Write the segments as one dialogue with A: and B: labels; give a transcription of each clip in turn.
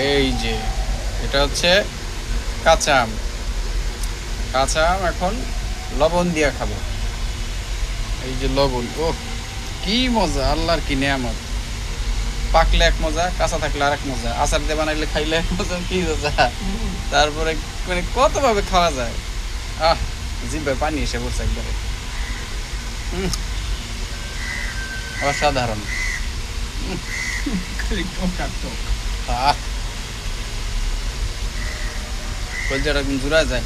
A: এই যে এটা হচ্ছে কাঁচা আম। কাঁচা আম এখন লবণ দিয়ে খাবো। এই যে লবণ, ও কি মজা, আল্লাহর কি নেয়ামত। পাকলে এক মজা, কাঁচা থাকলে আর এক মজা, আচার দিয়ে বানাইলে খাইলে এক মজা, কি মজা। তারপরে মানে কত ভাবে খাওয়া যায়। আহ, জিভে পানি এসে পড়ছে একবারে। হুম, অসাধারণ। আহ, কলজাটা একদম জুড়া যায়।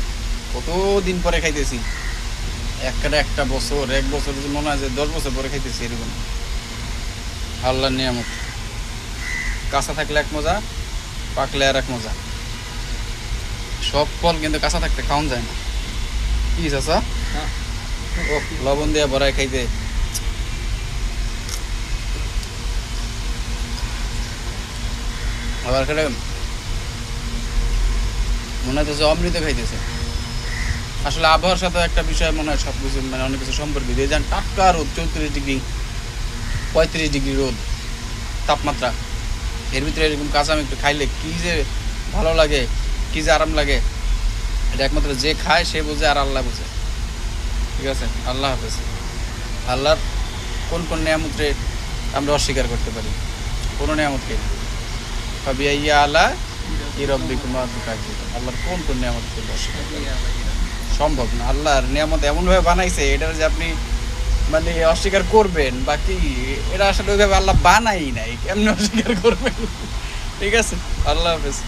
A: কতদিন পরে খাইতেছি, একটা বছর, এক বছর মনে হয় যে 10 বছর পরে খাইতেছি এরকম। আল্লাহর নিয়ামত। কাঁচা থাকলে এক মজা, পাকলে আর এক মজা। সব ফল কিন্তু কাঁচা থাকতে খাওয়া যায় না। কি চাচা? ও লবণ দিয়ে ভরায় খাইতে আবার খেলে মনে হচ্ছে অমৃত খাইতেছে। আসলে আবহাওয়ার সাথে একটা বিষয় মনে হয় সবকিছু মানে অনেক কিছু সম্পর্কিত। এই যেন টাটকা রোদ, 34 ডিগ্রি 35 ডিগ্রি রোদ তাপমাত্রা, এর ভিতরে এরকম কাঁচা আম একটু খাইলে কি যে ভালো লাগে, কি যে আরাম লাগে, এটা একমাত্র যে খায় সে বোঝে আর আল্লাহ বোঝে। ঠিক আছে, আল্লাহ হাফেজ। আল্লাহর কোন কোন নিয়ামতরে আমরা অস্বীকার করতে পারি? কোনো নিয়ামতকে ফাবিআইয়া আলা ই রব্বিকুমা তুকাজ্জিবান। আল্লাহর কোন কোন নিয়ামতকে অস্বীকার করা সম্ভব না। আল্লাহর নিয়ামত এমনভাবে বানাইছে, এটার যে আপনি মানে অস্বীকার করবেন বা কি, এটা আসলে ওইভাবে আল্লাহ বানাই নাই, কেমনে অস্বীকার করবেন? ঠিক আছে, আল্লাহ হাফেজ।